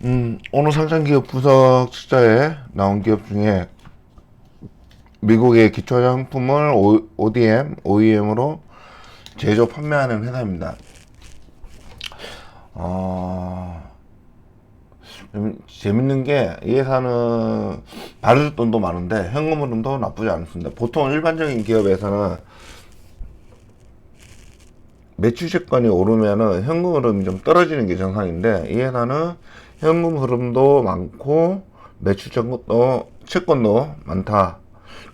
오늘 상장기업 분석 숫자에 나온 기업 중에 미국의 기초장품을 ODM, OEM으로 제조 판매하는 회사입니다. 재밌는 게 이 회사는 받을 돈도 많은데 현금 흐름도 나쁘지 않습니다. 보통 일반적인 기업에서는 매출 채권이 오르면은 현금 흐름이 좀 떨어지는 게 정상인데 이 회사는 현금 흐름도 많고 매출 채권도 많다.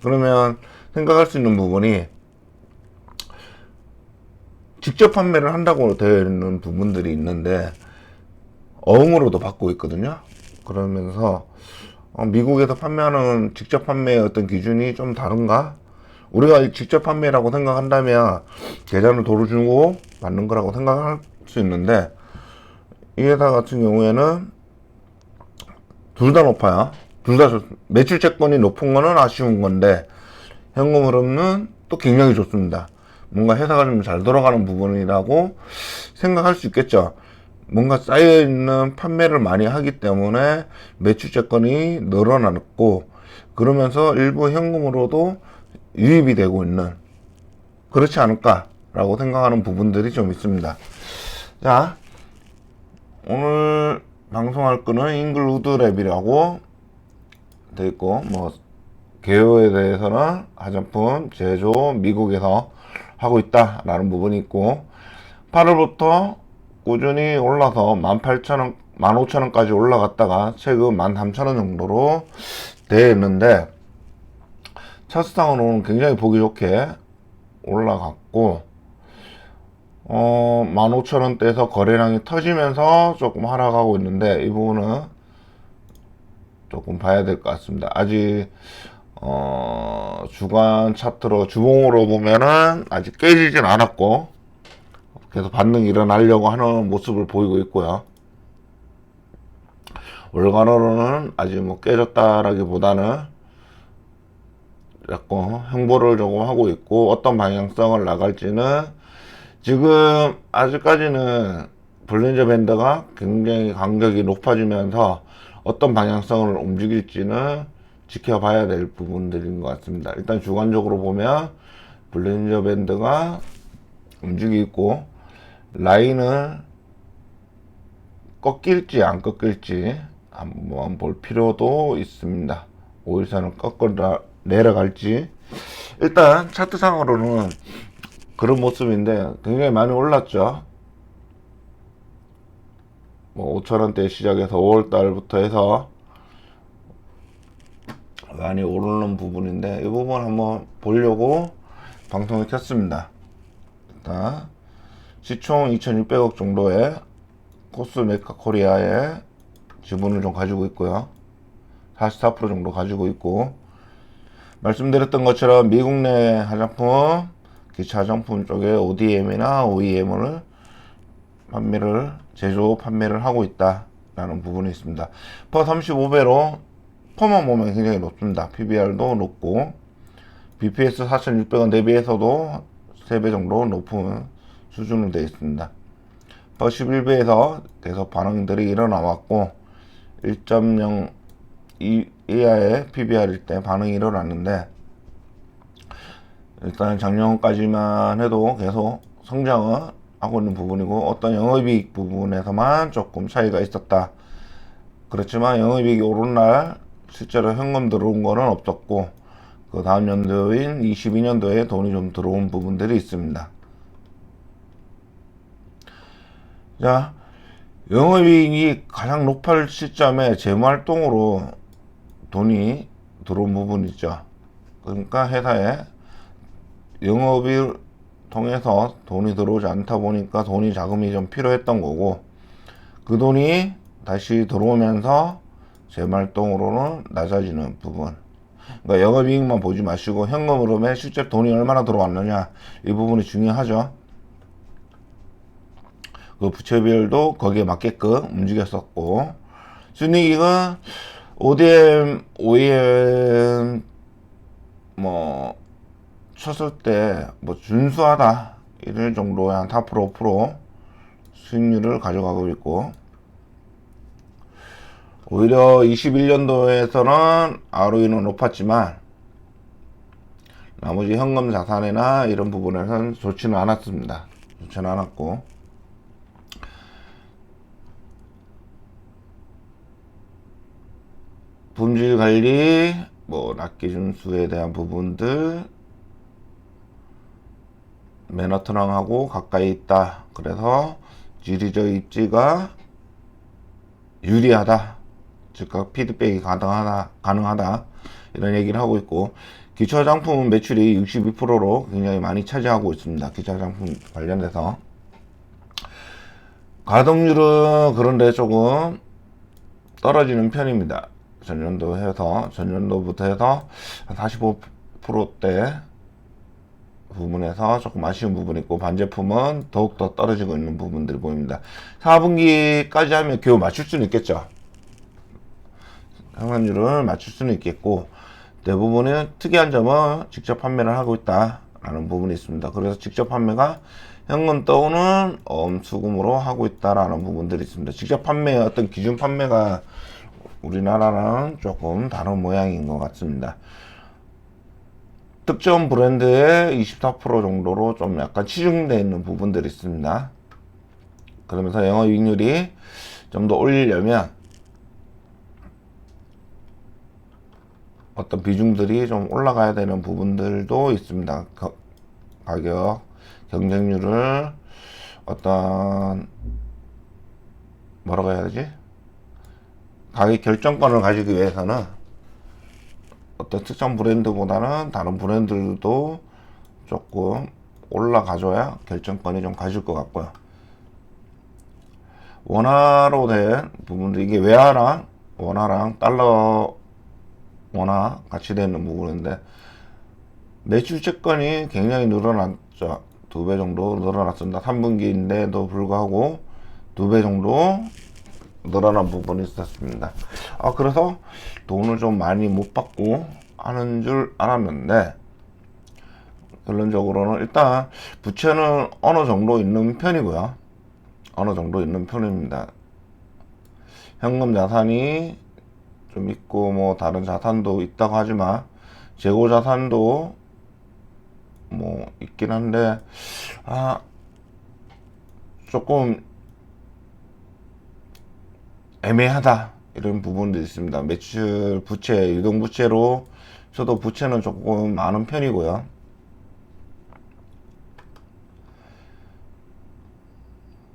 그러면 생각할 수 있는 부분이 직접 판매를 한다고 되어 있는 부분들이 있는데 어음으로도 받고 있거든요. 그러면서 미국에서 판매하는 직접 판매의 어떤 기준이 좀 다른가? 우리가 직접 판매라고 생각한다면 계좌를 도로 주고 받는 거라고 생각할 수 있는데 이 회사 같은 경우에는 둘 다 높아요. 둘 다 매출 채권이 높은 거는 아쉬운 건데 현금 흐름은 또 굉장히 좋습니다. 뭔가 회사가 좀 잘 돌아가는 부분이라고 생각할 수 있겠죠. 뭔가 쌓여있는 판매를 많이 하기 때문에 매출 채권이 늘어났고 그러면서 일부 현금으로도 유입이 되고 있는 그렇지 않을까라고 생각하는 부분들이 좀 있습니다. 자, 오늘 방송할 거는 잉글우드 랩이라고 돼 있고 뭐 개요에 대해서는 화장품 제조 미국에서 하고 있다라는 부분이 있고 8월부터 꾸준히 올라서 18,000원, 15,000원까지 올라갔다가 최근 13,000원 정도로 되어 있는데 차트상으로는 굉장히 보기 좋게 올라갔고 15,000원대에서 거래량이 터지면서 조금 하락하고 있는데 이 부분은 조금 봐야 될 것 같습니다. 아직 주간 차트로 주봉으로 보면은 아직 깨지진 않았고 계속 반등이 일어나려고 하는 모습을 보이고 있고요. 월간으로는 아직 뭐 깨졌다라기보다는 약간 행보를 조금 하고 있고 어떤 방향성을 나갈지는 지금 아직까지는 볼린저 밴드가 굉장히 간격이 높아지면서 어떤 방향성을 움직일지는 지켜봐야 될 부분들인 것 같습니다. 일단 주관적으로 보면 볼린저 밴드가 움직이고 라인을 꺾일지 안 꺾일지 한번 볼 필요도 있습니다. 5일선을 꺾어 내려갈지 일단 차트상으로는 그런 모습인데 굉장히 많이 올랐죠. 뭐 5,000원대 시작해서 5월달부터 해서 많이 오르는 부분인데 이 부분 한번 보려고 방송을 켰습니다. 일단 시총 2,600억 정도의 코스메카 코리아의 지분을 좀 가지고 있고요. 44% 정도 가지고 있고 말씀드렸던 것처럼 미국 내 화장품, 기차 화장품 쪽에 ODM이나 OEM을 제조 판매를 하고 있다라는 부분이 있습니다. 퍼 35배로 퍼만 보면 굉장히 높습니다. PBR도 높고 BPS 4,600원 대비해서도 3배 정도 높은 수준으로 되어 있습니다. 퍼 11배에서 계속 반응들이 일어나왔고 1.0 이하의 PBR일 때 반응이 일어났는데 일단 작년까지만 해도 계속 성장을 하고 있는 부분이고 어떤 영업이익 부분에서만 조금 차이가 있었다. 그렇지만 영업이익이 오른 날 실제로 현금 들어온 거는 없었고 그 다음 연도인 22년도에 돈이 좀 들어온 부분들이 있습니다. 자, 영업이익이 가장 높을 시점에 재무활동으로 돈이 들어온 부분이 있죠. 그러니까 회사에 영업을 통해서 돈이 들어오지 않다 보니까 돈이 자금이 좀 필요했던 거고 그 돈이 다시 들어오면서 재활동으로는 낮아지는 부분. 그러니까 영업이익만 보지 마시고 현금 흐름에 실제 돈이 얼마나 들어왔느냐 이 부분이 중요하죠. 그 부채 비율도 거기에 맞게끔 움직였었고 순이익은 ODM, OEM 뭐 쳤을 때 뭐 준수하다 이럴 정도의 한 4% 5% 수익률을 가져가고 있고 오히려 21년도에서는 ROE는 높았지만 나머지 현금 자산이나 이런 부분에서는 좋지는 않았습니다. 좋지는 않았고, 품질 관리, 뭐 납기준수에 대한 부분들, 맨하튼항하고 가까이 있다. 그래서 지리적 입지가 유리하다. 즉각 피드백이 가능하다. 이런 얘기를 하고 있고, 기초화장품 매출이 62%로 굉장히 많이 차지하고 있습니다. 기초화장품 관련돼서. 가동률은 그런데 조금 떨어지는 편입니다. 전년도부터 해서 45%대 부분에서 조금 아쉬운 부분이 있고, 반제품은 더욱더 떨어지고 있는 부분들이 보입니다. 4분기까지 하면 겨우 맞출 수는 있겠죠. 생산률을 맞출 수는 있겠고, 대부분의 특이한 점은 직접 판매를 하고 있다라는 부분이 있습니다. 그래서 직접 판매가 현금 또는 수금으로 하고 있다라는 부분들이 있습니다. 직접 판매의 어떤 기준 판매가 우리나라랑 조금 다른 모양인 것 같습니다. 특정 브랜드의 24% 정도로 좀 약간 치중되어 있는 부분들이 있습니다. 그러면서 영업이익률이 좀 더 올리려면 어떤 비중들이 좀 올라가야 되는 부분들도 있습니다. 가격, 경쟁률을 어떤 뭐라고 해야 되지? 가격 결정권을 가지기 위해서는 어떤 특정 브랜드보다는 다른 브랜드들도 조금 올라가줘야 결정권이 좀 가질 것 같고요. 원화로 된 부분들, 이게 원화랑 달러 원화 같이 되는 부분인데, 매출 채권이 굉장히 늘어났죠. 2배 정도 늘어났습니다. 3분기인데도 불구하고 2배 정도 늘어난 부분이 있었습니다. 그래서 돈을 좀 많이 못 받고 하는 줄 알았는데, 결론적으로는 일단 부채는 어느 정도 있는 편이고요. 어느 정도 있는 편입니다. 현금 자산이 좀 있고, 뭐 다른 자산도 있다고 하지만 재고 자산도 뭐 있긴 한데, 조금 애매하다, 이런 부분도 있습니다. 매출 부채, 유동부채로 저도 부채는 조금 많은 편이고요.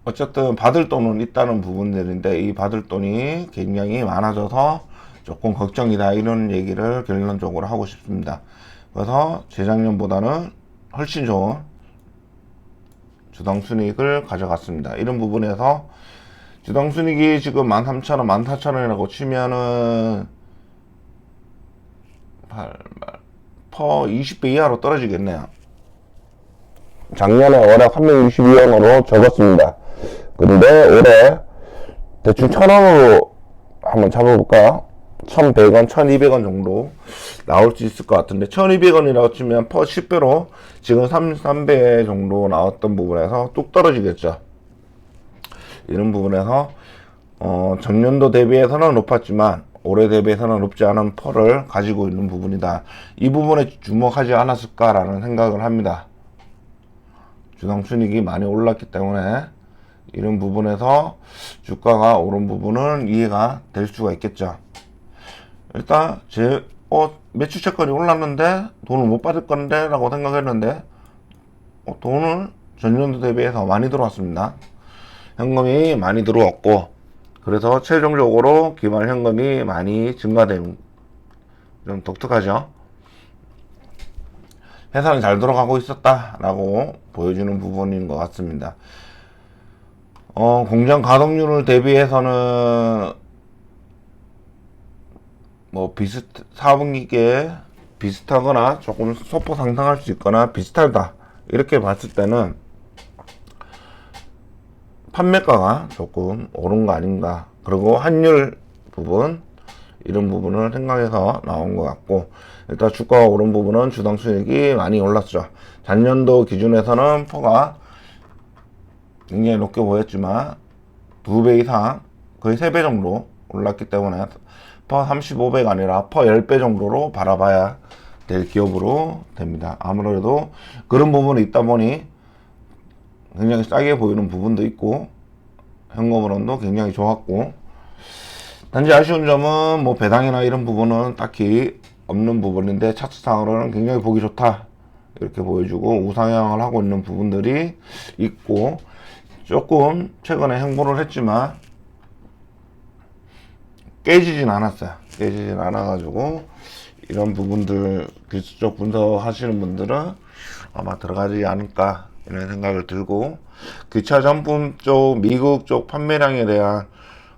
어쨌든 받을 돈은 있다는 부분들인데, 이 받을 돈이 굉장히 많아져서 조금 걱정이다, 이런 얘기를 결론적으로 하고 싶습니다. 그래서 재작년보다는 훨씬 좋은 주당순이익을 가져갔습니다. 이런 부분에서 주당순이익이 지금 13,000원, 14,000원이라고 치면은 퍼 20배 이하로 떨어지겠네요. 작년에 월에 362원으로 적었습니다. 근데 올해 대충 1,000원으로 한번 잡아볼까요? 1,100원, 1,200원 정도 나올 수 있을 것 같은데, 1,200원이라고 치면 퍼 10배로 지금 33배 정도 나왔던 부분에서 뚝 떨어지겠죠. 이런 부분에서 전년도 대비해서는 높았지만 올해 대비해서는 높지 않은 퍼를 가지고 있는 부분이다. 이 부분에 주목하지 않았을까라는 생각을 합니다. 주당순이익이 많이 올랐기 때문에 이런 부분에서 주가가 오른 부분은 이해가 될 수가 있겠죠. 일단 매출 채권이 올랐는데 돈을 못 받을 건데 라고 생각했는데, 돈을 전년도 대비해서 많이 들어왔습니다. 현금이 많이 들어왔고, 그래서 최종적으로 기말 현금이 많이 증가된, 좀 독특하죠. 회사는 잘 돌아가고 있었다 라고 보여주는 부분인 것 같습니다. 공장 가동률을 대비해서는 뭐 4분기께 비슷하거나 조금 소폭 상승할 수 있거나 비슷하다, 이렇게 봤을 때는 판매가가 조금 오른 거 아닌가. 그리고 환율 부분, 이런 부분을 생각해서 나온 것 같고, 일단 주가가 오른 부분은 주당 수익이 많이 올랐죠. 작년도 기준에서는 퍼가 굉장히 높게 보였지만 2배 이상, 거의 3배 정도 올랐기 때문에 퍼 35배가 아니라 퍼 10배 정도로 바라봐야 될 기업으로 됩니다. 아무래도 그런 부분이 있다 보니 굉장히 싸게 보이는 부분도 있고 현금흐름도 굉장히 좋았고, 단지 아쉬운 점은 뭐 배당이나 이런 부분은 딱히 없는 부분인데 차트상으로는 굉장히 보기 좋다 이렇게 보여주고 우상향을 하고 있는 부분들이 있고, 조금 최근에 행보를 했지만 깨지진 않았어요. 깨지진 않아가지고 이런 부분들 기술적 분석하시는 분들은 아마 들어가지 않을까 이런 생각을 들고, 기차 정품 쪽 미국 쪽 판매량에 대한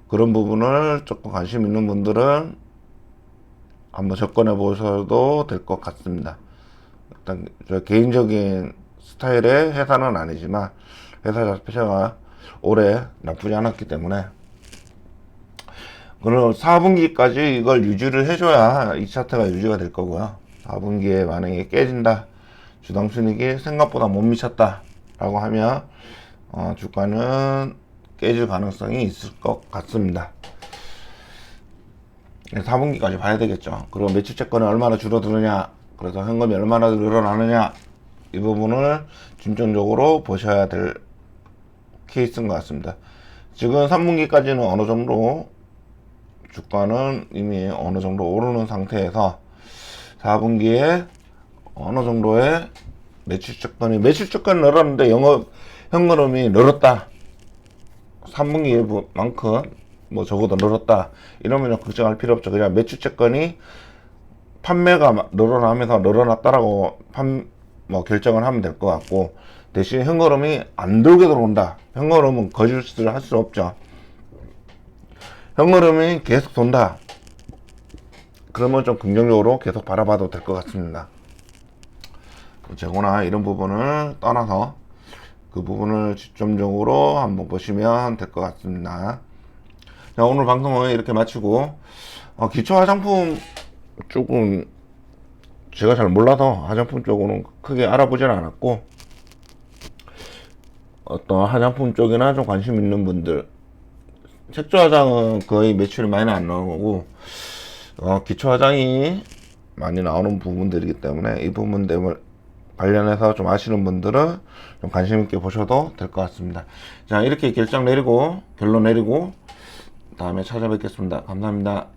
그런 부분을 조금 관심 있는 분들은 한번 접근해 보셔도 될 것 같습니다. 일단 저 개인적인 스타일의 회사는 아니지만 회사 자체가 올해 나쁘지 않았기 때문에, 그럼 4분기까지 이걸 유지를 해줘야 이 차트가 유지가 될 거고요. 4분기에 만약에 깨진다, 주당 순이익이 생각보다 못 미쳤다 라고 하면 주가는 깨질 가능성이 있을 것 같습니다. 4분기까지 봐야 되겠죠. 그리고 매출채권이 얼마나 줄어드느냐, 그래서 현금이 얼마나 늘어나느냐, 이 부분을 중점적으로 보셔야 될 케이스인 것 같습니다. 지금 3분기까지는 어느 정도 주가는 이미 어느 정도 오르는 상태에서 4분기에 어느 정도의 매출채권이 늘었는데 현금흐름이 늘었다, 3분기만큼 뭐 적어도 늘었다 이러면 걱정할 필요 없죠. 그냥 매출채권이 판매가 늘어나면서 늘어났다라고 결정을 하면 될 것 같고, 대신 현금흐름이 안 돌게 들어온다, 현금흐름은 거짓을 할 수 없죠. 현금흐름이 계속 돈다, 그러면 좀 긍정적으로 계속 바라봐도 될 것 같습니다. 재고나 이런 부분을 떠나서 그 부분을 집중적으로 한번 보시면 될 것 같습니다. 자, 오늘 방송은 이렇게 마치고, 기초 화장품 쪽은 제가 잘 몰라서 화장품 쪽으로는 크게 알아보진 않았고, 어떤 화장품 쪽이나 좀 관심 있는 분들, 색조 화장은 거의 매출이 많이 안 나오고 기초 화장이 많이 나오는 부분들이기 때문에 이 부분 때문에 관련해서 좀 아시는 분들은 좀 관심 있게 보셔도 될 것 같습니다. 자, 이렇게 결론 내리고 다음에 찾아뵙겠습니다. 감사합니다.